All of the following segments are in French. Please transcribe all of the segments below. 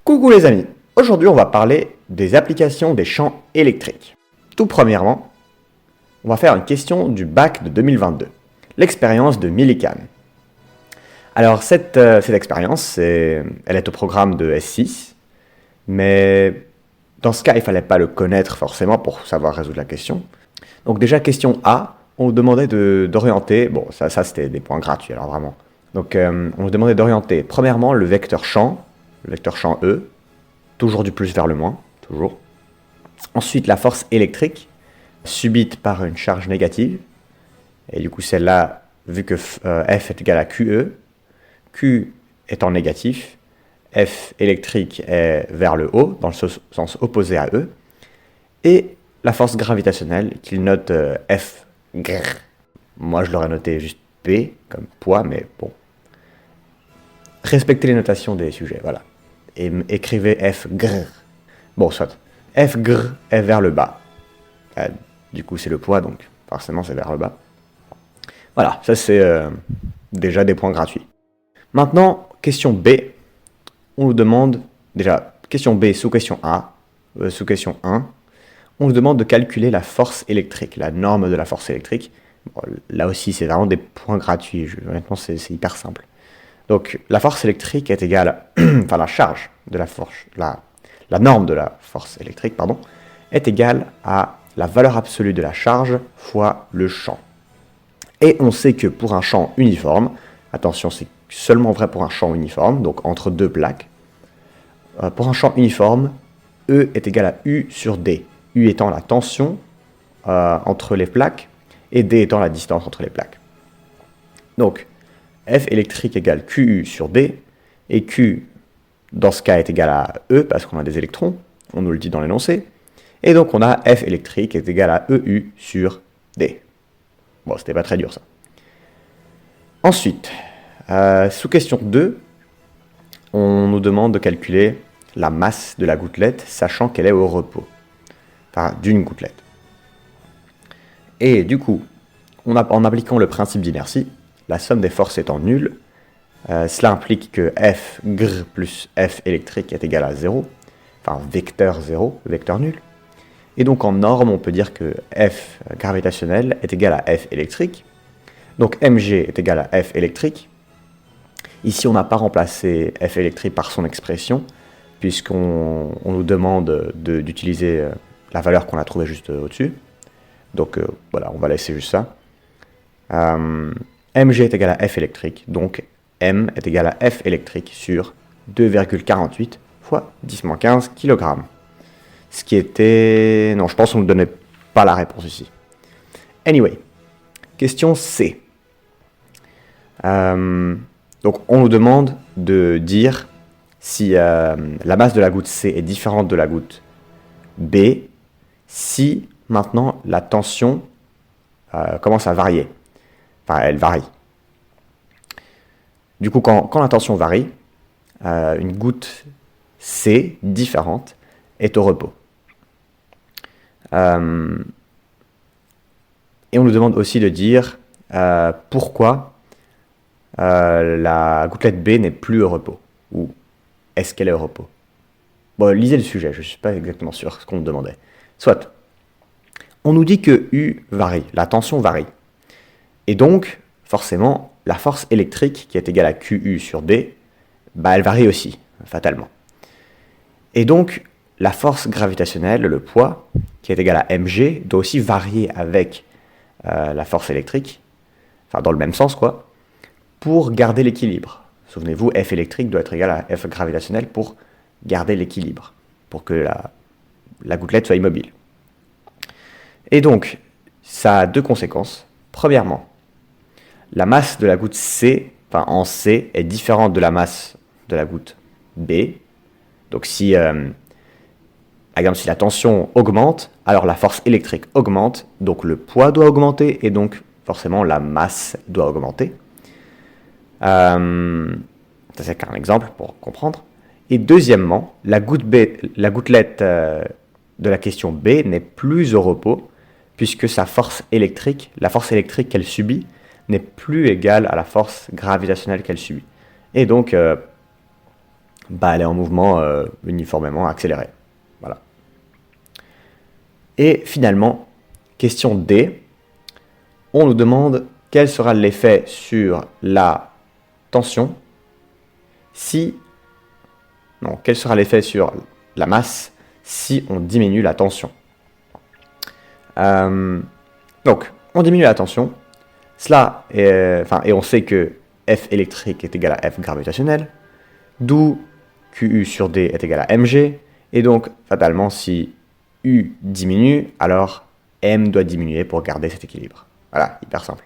Coucou les amis, aujourd'hui on va parler des applications des champs électriques. Tout premièrement, on va faire une question du bac de 2022, l'expérience de Millikan. Alors cette expérience, elle est au programme de S6, mais dans ce cas il ne fallait pas le connaître forcément pour savoir résoudre la question. Donc déjà question A, on nous demandait d'orienter, bon ça c'était des points gratuits alors vraiment. Donc on nous demandait d'orienter premièrement le vecteur champ E, toujours du plus vers le moins, toujours. Ensuite, la force électrique, subite par une charge négative. Et du coup, celle-là, vu que F est égal à QE, Q étant négatif, F électrique est vers le haut, dans le sens opposé à E. Et la force gravitationnelle, qu'il note F grrr. Moi, je l'aurais noté juste P, comme poids, mais bon. Respectez les notations des sujets, voilà. Et écrivez F grrr. Bon, soit. F grrr est vers le bas. Du coup, c'est le poids, donc forcément, c'est vers le bas. Voilà, ça c'est déjà des points gratuits. Maintenant, question B. On nous demande, déjà, question B sous question A, sous question 1, on nous demande de calculer la force électrique, la norme de la force électrique. Bon, là aussi, c'est vraiment des points gratuits. Honnêtement, c'est hyper simple. Donc, la force électrique est égale, enfin la charge de la force, la norme de la force électrique, pardon, est égale à la valeur absolue de la charge fois le champ. Et on sait que pour un champ uniforme, attention, c'est seulement vrai pour un champ uniforme, donc entre deux plaques, pour un champ uniforme, E est égal à U sur D, U étant la tension entre les plaques et D étant la distance entre les plaques. Donc, F électrique égale QU sur D, et Q, dans ce cas, est égal à E, parce qu'on a des électrons, on nous le dit dans l'énoncé, et donc on a F électrique est égal à EU sur D. Bon, c'était pas très dur ça. Ensuite, sous question 2, on nous demande de calculer la masse de la gouttelette, sachant qu'elle est au repos, enfin d'une gouttelette. Et du coup, en appliquant le principe d'inertie, la somme des forces étant nulle, cela implique que F grrr plus F électrique est égal à 0, enfin vecteur 0, vecteur nul. Et donc en norme, on peut dire que F gravitationnel est égal à F électrique. Donc Mg est égal à F électrique. Ici, on n'a pas remplacé F électrique par son expression, puisqu'on nous demande d'utiliser la valeur qu'on a trouvée juste au-dessus. Donc voilà, on va laisser juste ça. Mg est égal à F électrique, donc M est égal à F électrique sur 2,48 fois 10-15 kg. Ce qui était... Non, je pense qu'on ne donnait pas la réponse ici. Anyway, question C. Donc on nous demande de dire si la masse de la goutte C est différente de la goutte B, si maintenant la tension commence à varier. Enfin, elle varie. Du coup, quand la tension varie, une goutte C différente est au repos. Et on nous demande aussi de dire pourquoi la gouttelette B n'est plus au repos. Ou est-ce qu'elle est au repos? Bon, lisez le sujet, je ne suis pas exactement sûr ce qu'on nous demandait. Soit, on nous dit que U varie, la tension varie. Et donc, forcément, la force électrique qui est égale à QU sur D, bah, elle varie aussi, fatalement. Et donc, la force gravitationnelle, le poids, qui est égal à Mg, doit aussi varier avec la force électrique, enfin dans le même sens quoi, pour garder l'équilibre. Souvenez-vous, F électrique doit être égal à F gravitationnel pour garder l'équilibre, pour que la gouttelette soit immobile. Et donc, ça a deux conséquences. Premièrement, la masse de la goutte C, enfin en C, est différente de la masse de la goutte B. Donc si... par exemple, si la tension augmente, alors la force électrique augmente, donc le poids doit augmenter, et donc forcément la masse doit augmenter. Ça c'est qu'un exemple pour comprendre. Et deuxièmement, la gouttelette de la question B n'est plus au repos, puisque sa force électrique, la force électrique qu'elle subit, n'est plus égale à la force gravitationnelle qu'elle subit. Et donc, bah, elle est en mouvement uniformément accéléré. Voilà. Et finalement, question D, on nous demande quel sera l'effet sur la tension si... Non, quel sera l'effet sur la masse si on diminue la tension. Donc, on diminue la tension, et on sait que F électrique est égal à F gravitationnel, d'où QU sur D est égal à mg, et donc, fatalement, si U diminue, alors M doit diminuer pour garder cet équilibre. Voilà, hyper simple.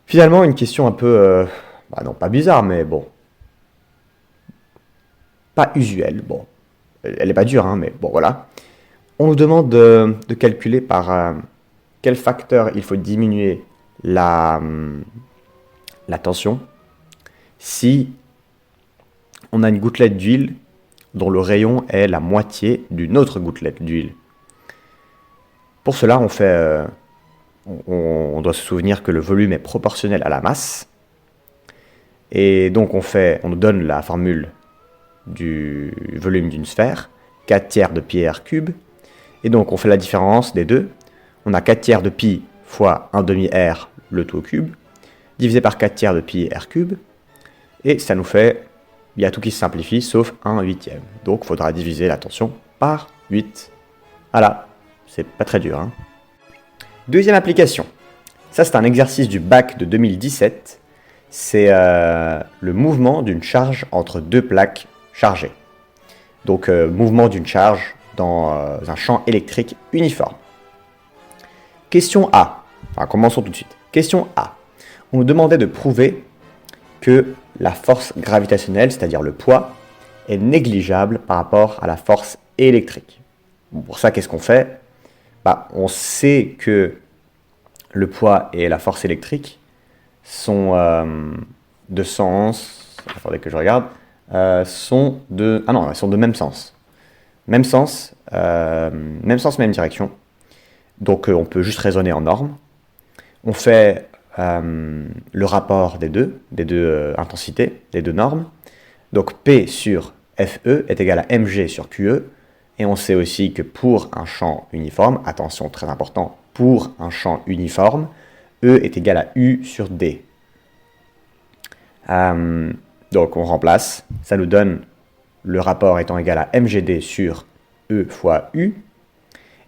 Finalement, une question un peu, non pas bizarre, mais bon, pas usuelle, bon, elle n'est pas dure, hein, mais bon, voilà. On nous demande de calculer par quel facteur il faut diminuer la tension si on a une gouttelette d'huile dont le rayon est la moitié d'une autre gouttelette d'huile. Pour cela, on doit se souvenir que le volume est proportionnel à la masse. Et donc on nous donne la formule du volume d'une sphère, 4 tiers de pi r cube. Et donc on fait la différence des deux. On a 4 tiers de pi fois 1 demi r, le tout au cube, divisé par 4 tiers de pi r cube. Et ça nous fait, il y a tout qui se simplifie, sauf 1 huitième. Donc il faudra diviser la tension par 8. Voilà, c'est pas très dur, hein. Deuxième application. Ça, c'est un exercice du bac de 2017. C'est le mouvement d'une charge entre deux plaques chargées. Donc, mouvement d'une charge dans un champ électrique uniforme. Question A. Enfin, commençons tout de suite. Question A. On nous demandait de prouver que la force gravitationnelle, c'est-à-dire le poids, est négligeable par rapport à la force électrique. Bon, pour ça, qu'est-ce qu'on fait ? On sait que le poids et la force électrique sont de sens... Attendez que je regarde. Sont de même sens. Même sens, même direction. Donc on peut juste raisonner en normes. On fait le rapport des deux intensités, des deux normes. Donc P sur FE est égal à mg sur QE. Et on sait aussi que pour un champ uniforme, attention très important, pour un champ uniforme, E est égal à U sur D. Donc on remplace, ça nous donne le rapport étant égal à mgd sur E fois U.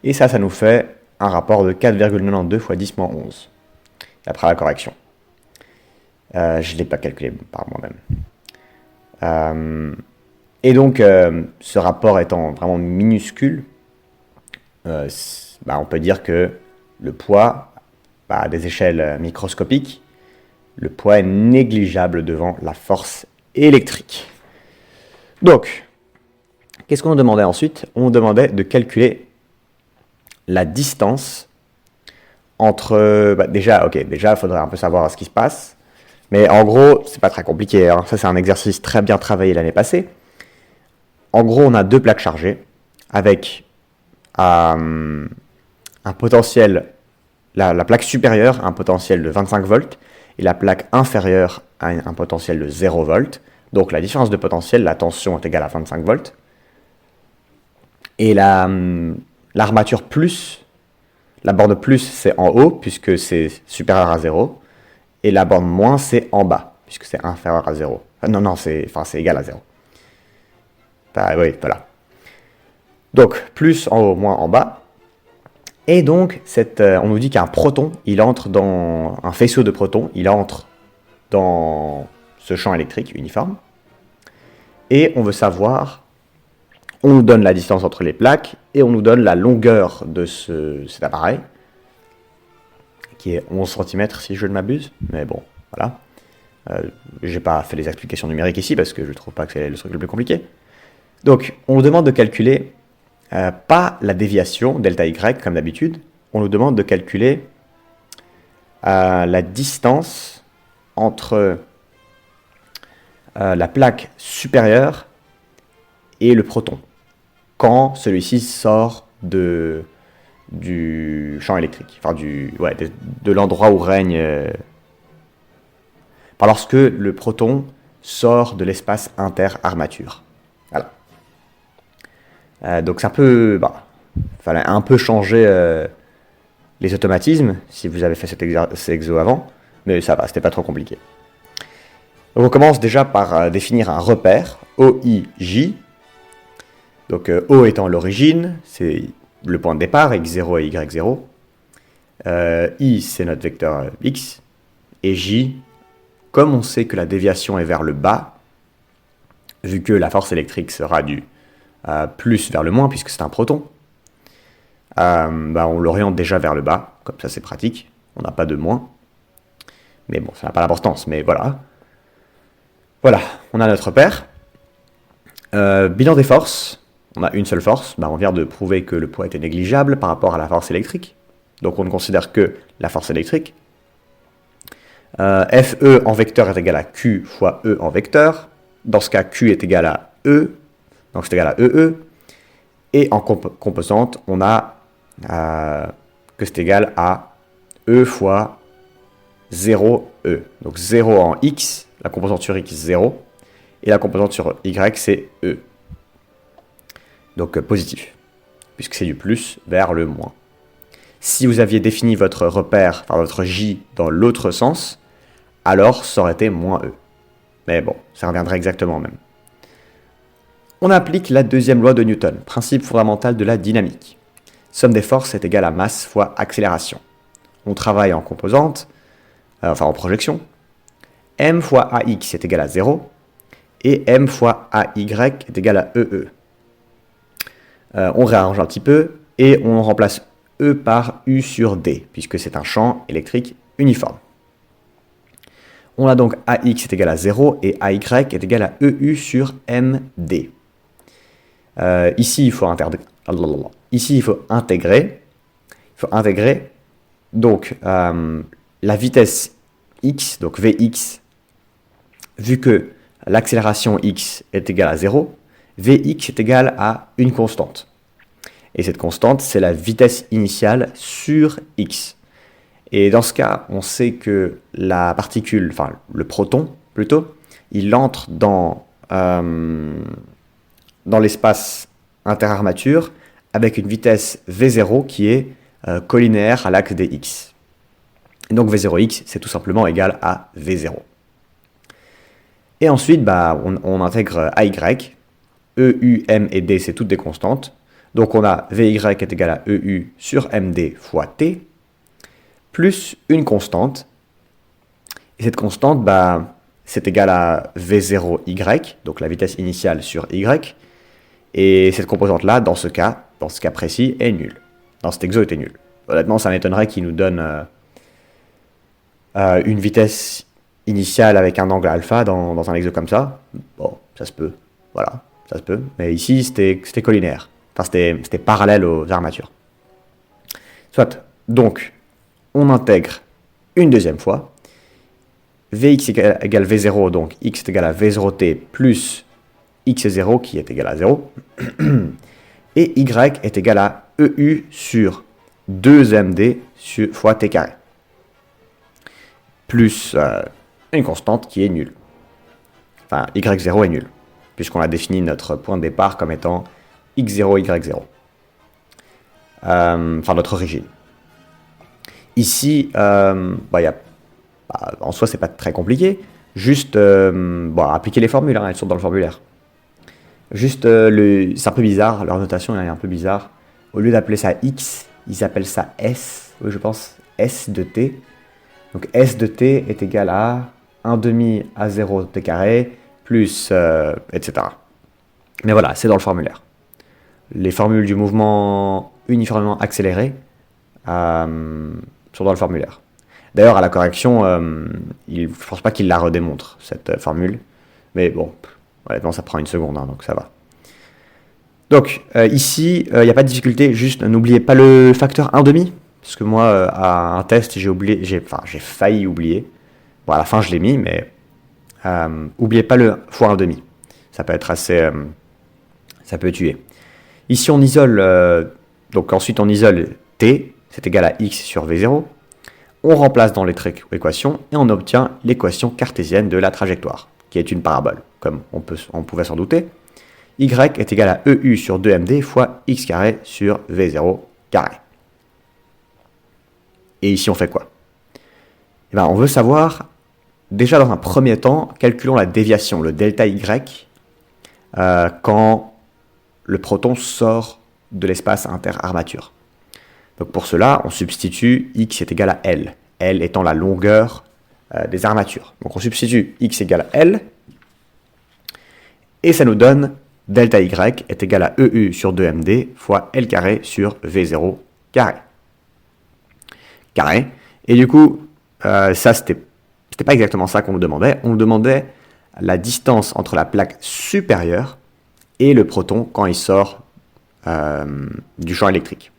Et ça nous fait un rapport de 4,92 fois 10 moins 11. Après la correction. Je ne l'ai pas calculé par moi-même. Et donc, ce rapport étant vraiment minuscule, on peut dire que le poids, à des échelles microscopiques, le poids est négligeable devant la force électrique. Donc, qu'est-ce qu'on nous demandait ensuite ? On nous demandait de calculer la distance entre... déjà, il faudrait un peu savoir ce qui se passe. Mais en gros, c'est pas très compliqué, hein. Ça, c'est un exercice très bien travaillé l'année passée. En gros, on a deux plaques chargées avec un potentiel, la plaque supérieure a un potentiel de 25 volts et la plaque inférieure a un potentiel de 0 volts. Donc la différence de potentiel, la tension est égale à 25 volts. Et l'armature plus, la borne plus, c'est en haut puisque c'est supérieur à 0. Et la borne moins, c'est en bas puisque c'est inférieur à 0. C'est égal à 0. Oui, voilà. Donc, plus en haut, moins en bas. Et donc, on nous dit qu'un proton, il entre dans un faisceau de protons, il entre dans ce champ électrique uniforme. Et on veut savoir, on nous donne la distance entre les plaques et on nous donne la longueur de cet appareil, qui est 11 cm si je ne m'abuse. Mais bon, voilà. Je n'ai pas fait les explications numériques ici parce que je ne trouve pas que c'est le truc le plus compliqué. Donc, on nous demande de calculer, pas la déviation, delta y, comme d'habitude, on nous demande de calculer la distance entre la plaque supérieure et le proton, quand celui-ci sort du champ électrique, de l'endroit où règne... lorsque le proton sort de l'espace inter-armature. Voilà. Donc ça peut... fallait un peu changer les automatismes, si vous avez fait cet exo avant, mais ça va, c'était pas trop compliqué. Donc on commence déjà par définir un repère, OIJ. Donc O étant l'origine, c'est le point de départ, x0 et y0. I, c'est notre vecteur x. Et J, comme on sait que la déviation est vers le bas, vu que la force électrique sera du plus vers le moins, puisque c'est un proton, on l'oriente déjà vers le bas, comme ça c'est pratique, on n'a pas de moins. Mais bon, ça n'a pas d'importance, mais voilà. Voilà, on a notre repère. Bilan des forces, on a une seule force, on vient de prouver que le poids était négligeable par rapport à la force électrique. Donc on ne considère que la force électrique. FE en vecteur est égal à Q fois E en vecteur. Dans ce cas, Q est égal à E, donc c'est égal à EE. Et en composante, on a que c'est égal à E fois 0E. Donc 0 en X, la composante sur X 0, et la composante sur Y c'est E. Donc positif, puisque c'est du plus vers le moins. Si vous aviez défini votre repère, enfin votre J dans l'autre sens, alors ça aurait été moins E. Mais bon, ça reviendrait exactement au même. On applique la deuxième loi de Newton, principe fondamental de la dynamique. Somme des forces est égale à masse fois accélération. On travaille en composante, en projection. M fois AX est égal à 0, et M fois AY est égal à EE. On réarrange un petit peu, et on remplace E par U sur D, puisque c'est un champ électrique uniforme. On a donc AX est égal à 0 et AY est égal à EU sur MD. Ici, il faut intégrer. Donc, la vitesse x, donc Vx, vu que l'accélération x est égale à 0, Vx est égal à une constante. Et cette constante, c'est la vitesse initiale sur x. Et dans ce cas, on sait que la particule, enfin le proton plutôt, il entre dans l'espace interarmature avec une vitesse V0 qui est collinéaire à l'axe des x. Et donc V0x, c'est tout simplement égal à V0. Et ensuite, on intègre AY, E, U, M et D, c'est toutes des constantes. Donc on a Vy est égal à EU sur MD fois T, plus une constante. Et cette constante, c'est égal à V0Y, donc la vitesse initiale sur Y. Et cette composante-là, dans ce cas précis, est nulle. Dans cet exo, était nulle. Honnêtement, ça m'étonnerait qu'il nous donne une vitesse initiale avec un angle alpha dans un exo comme ça. Bon, ça se peut. Voilà, ça se peut. Mais ici, c'était collinaire. Enfin, c'était parallèle aux armatures. Soit, donc, on intègre une deuxième fois. Vx égale V0, donc x est égal à V0t plus x0 qui est égal à 0. Et y est égal à EU sur 2md fois t carré. Plus une constante qui est nulle. Enfin, y0 est nul, puisqu'on a défini notre point de départ comme étant x0, y0. Notre origine. Ici, en soi, c'est pas très compliqué. Juste, appliquer les formules, elles sont dans le formulaire. Juste, c'est un peu bizarre, leur notation est un peu bizarre. Au lieu d'appeler ça x, ils appellent ça s, je pense, s de t. Donc s de t est égal à 1 demi à 0 t carré, plus, etc. Mais voilà, c'est dans le formulaire. Les formules du mouvement uniformément accéléré sont dans le formulaire. D'ailleurs, à la correction, je ne pense pas qu'il la redémontre, cette formule. Mais bon, honnêtement, ça prend une seconde, donc ça va. Donc, ici, il n'y a pas de difficulté, juste n'oubliez pas le facteur 1,5, parce que moi, à un test, j'ai failli oublier. Bon, à la fin, je l'ai mis, mais n'oubliez pas le fois 1,5. Ça peut être assez... ça peut tuer. Ici, on isole... donc, ensuite, on isole t, c'est égal à x sur v0. On remplace dans l'équation et on obtient l'équation cartésienne de la trajectoire, qui est une parabole, comme on pouvait s'en douter. Y est égal à EU sur 2md fois x carré sur V0 carré. Et ici, on fait quoi? Eh bien, on veut savoir, déjà dans un premier temps, calculons la déviation, le delta Y, quand le proton sort de l'espace interarmature. Donc pour cela, on substitue x est égal à L, L étant la longueur des armatures. Donc on substitue x égale à L, et ça nous donne delta Y est égal à EU sur 2md fois L carré sur V0 carré. Et du coup, ça c'était pas exactement ça qu'on nous demandait. On nous demandait la distance entre la plaque supérieure et le proton quand il sort du champ électrique.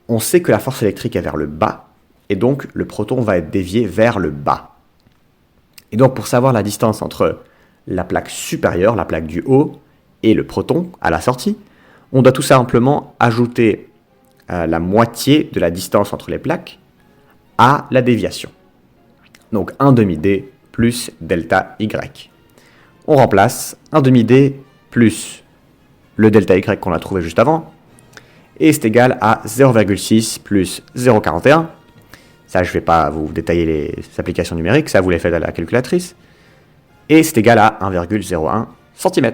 On sait que la force électrique est vers le bas, et donc le proton va être dévié vers le bas. Et donc pour savoir la distance entre la plaque supérieure, la plaque du haut, et le proton à la sortie, on doit tout simplement ajouter la moitié de la distance entre les plaques à la déviation. Donc 1 demi-d plus delta Y. On remplace 1 demi-d plus le delta Y qu'on a trouvé juste avant, et c'est égal à 0,6 plus 0,41. Ça, je ne vais pas vous détailler les applications numériques, ça vous les faites à la calculatrice. Et c'est égal à 1,01 cm.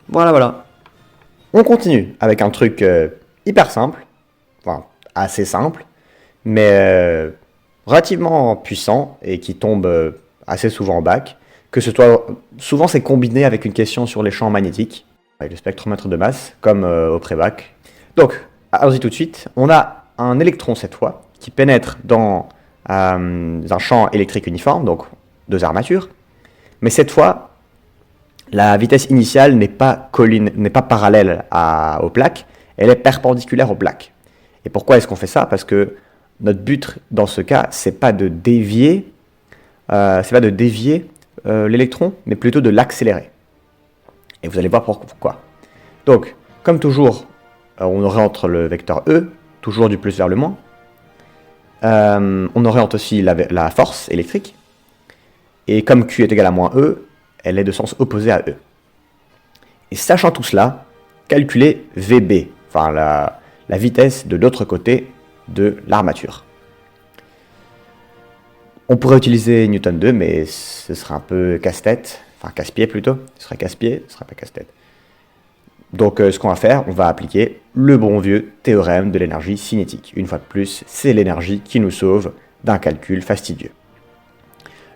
Voilà. On continue avec un truc hyper simple, enfin assez simple, mais relativement puissant et qui tombe assez souvent en bac. Souvent c'est combiné avec une question sur les champs magnétiques, avec le spectromètre de masse, comme au pré-bac. Donc, allons-y tout de suite. On a un électron cette fois qui pénètre dans un champ électrique uniforme, donc deux armatures. Mais cette fois, la vitesse initiale n'est pas parallèle aux plaques, elle est perpendiculaire aux plaques. Et pourquoi est-ce qu'on fait ça? Parce que notre but dans ce cas, c'est pas de dévier, l'électron, mais plutôt de l'accélérer. Et vous allez voir pourquoi. Donc, comme toujours, on oriente le vecteur E, toujours du plus vers le moins. On oriente aussi la force électrique. Et comme Q est égal à moins E, elle est de sens opposé à E. Et sachant tout cela, calculez VB, enfin la vitesse de l'autre côté de l'armature. On pourrait utiliser Newton 2, mais ce serait un peu casse-tête, enfin casse-pied plutôt. Ce serait casse-pied, ce serait pas casse-tête. Donc ce qu'on va faire, on va appliquer le bon vieux théorème de l'énergie cinétique. Une fois de plus, c'est l'énergie qui nous sauve d'un calcul fastidieux.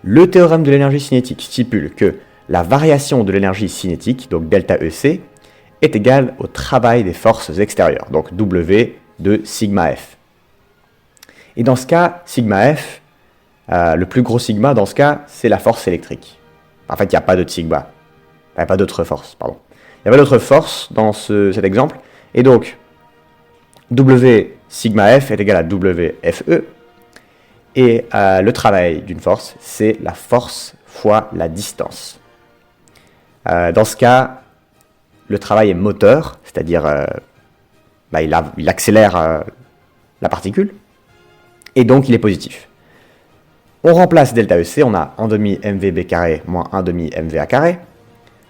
Le théorème de l'énergie cinétique stipule que la variation de l'énergie cinétique, donc delta EC, est égale au travail des forces extérieures, donc W de sigma F. Et dans ce cas, sigma F, le plus gros sigma dans ce cas, c'est la force électrique. En fait, il n'y a pas d'autre sigma. Il n'y a pas d'autre force, pardon. Il n'y a pas d'autre force dans cet exemple. Et donc, W sigma F est égal à WFE. Et le travail d'une force, c'est la force fois la distance. Dans ce cas, le travail est moteur, c'est-à-dire il accélère la particule, et donc il est positif. On remplace delta EC, on a 1 demi mvb carré moins 1 demi mva carré.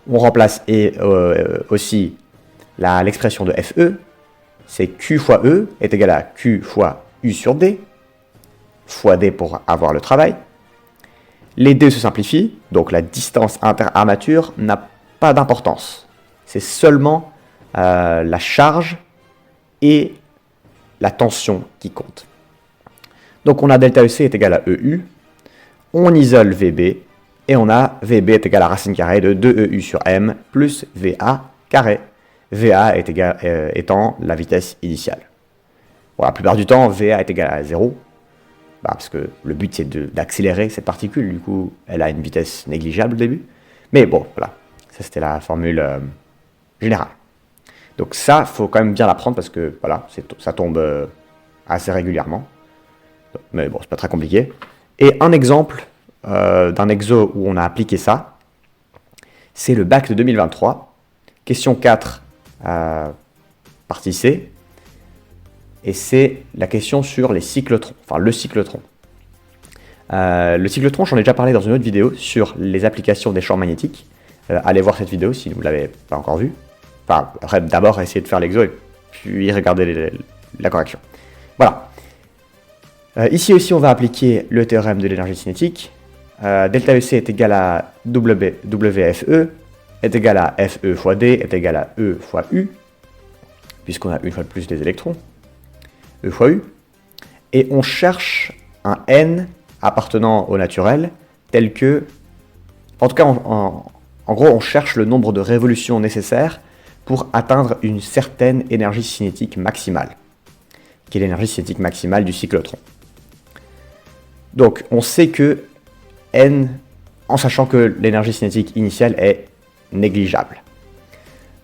On remplace aussi l'expression de FE, c'est Q fois E est égal à Q fois U sur D, fois D pour avoir le travail. Les deux se simplifient, donc la distance interarmature n'a pas d'importance. C'est seulement la charge et la tension qui comptent. Donc on a delta EC est égal à EU, on isole VB, et on a VB est égal à racine carrée de 2EU sur M plus VA carré. VA étant la vitesse initiale. Bon, la plupart du temps, VA est égal à 0, parce que le but c'est d'accélérer cette particule, du coup elle a une vitesse négligeable au début. Mais bon, voilà, ça c'était la formule générale. Donc ça, faut quand même bien l'apprendre parce que voilà, ça tombe assez régulièrement. Mais bon, c'est pas très compliqué. Et un exemple d'un exo où on a appliqué ça, c'est le bac de 2023, question 4, partie C, et c'est la question sur les cyclotrons, enfin le cyclotron. Le cyclotron, j'en ai déjà parlé dans une autre vidéo sur les applications des champs magnétiques. Allez voir cette vidéo si vous ne l'avez pas encore vue. Enfin, après, d'abord, essayez de faire l'exo et puis regardez la correction. Voilà. Ici aussi, on va appliquer le théorème de l'énergie cinétique. Delta EC est égal à WFE, est égal à FE fois D, est égal à E fois U, puisqu'on a une fois de plus des électrons, E fois U. Et on cherche un N appartenant au naturel, tel que... En tout cas, en gros, on cherche le nombre de révolutions nécessaires pour atteindre une certaine énergie cinétique maximale, qui est l'énergie cinétique maximale du cyclotron. Donc, on sait que N, en sachant que l'énergie cinétique initiale est négligeable.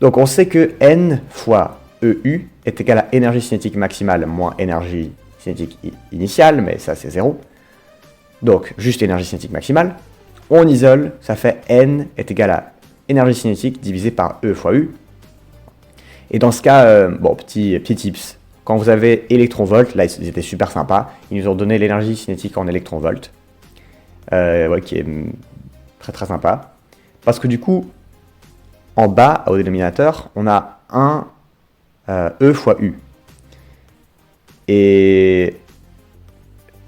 Donc, on sait que N fois EU est égal à énergie cinétique maximale moins énergie cinétique initiale, mais ça c'est 0. Donc, juste énergie cinétique maximale. On isole, ça fait N est égal à énergie cinétique divisé par E fois U. Et dans ce cas, bon, petit tips. Quand vous avez électron-volt, là ils étaient super sympas, ils nous ont donné l'énergie cinétique en électron-volt, ouais, qui est très très sympa. Parce que du coup, en bas, au dénominateur, on a 1 E fois U. Et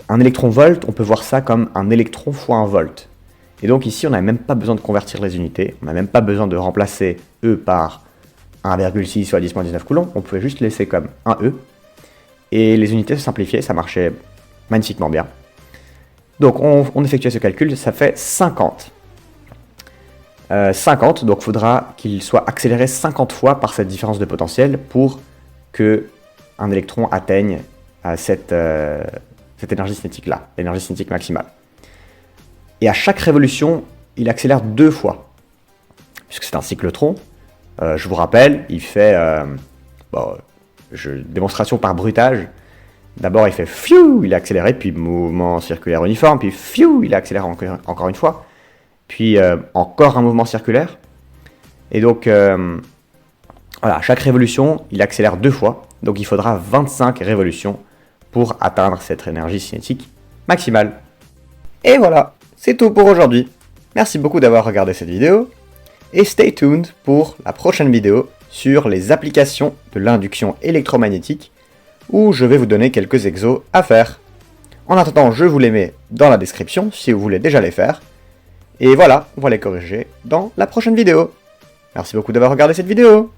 un électron-volt, on peut voir ça comme un électron fois un volt. Et donc ici, on n'a même pas besoin de convertir les unités, on n'a même pas besoin de remplacer E par 1,6 fois 10-19 coulombs, on pouvait juste laisser comme 1 E. Et les unités se simplifiaient, ça marchait magnifiquement bien. Donc on effectuait ce calcul, ça fait 50. 50, donc il faudra qu'il soit accéléré 50 fois par cette différence de potentiel pour que un électron atteigne cette énergie cinétique-là, l'énergie cinétique maximale. Et à chaque révolution, il accélère 2 fois, puisque c'est un cyclotron. Je vous rappelle, il fait... démonstration par bruitage. D'abord, il fait fiou, il est accéléré, puis mouvement circulaire uniforme, puis fiou, il accélère encore une fois, puis encore un mouvement circulaire. Et donc, voilà, à chaque révolution, il accélère 2 fois. Donc, il faudra 25 révolutions pour atteindre cette énergie cinétique maximale. Et voilà, c'est tout pour aujourd'hui. Merci beaucoup d'avoir regardé cette vidéo. Et stay tuned pour la prochaine vidéo sur les applications de l'induction électromagnétique, où je vais vous donner quelques exos à faire. En attendant, je vous les mets dans la description si vous voulez déjà les faire. Et voilà, on va les corriger dans la prochaine vidéo. Merci beaucoup d'avoir regardé cette vidéo.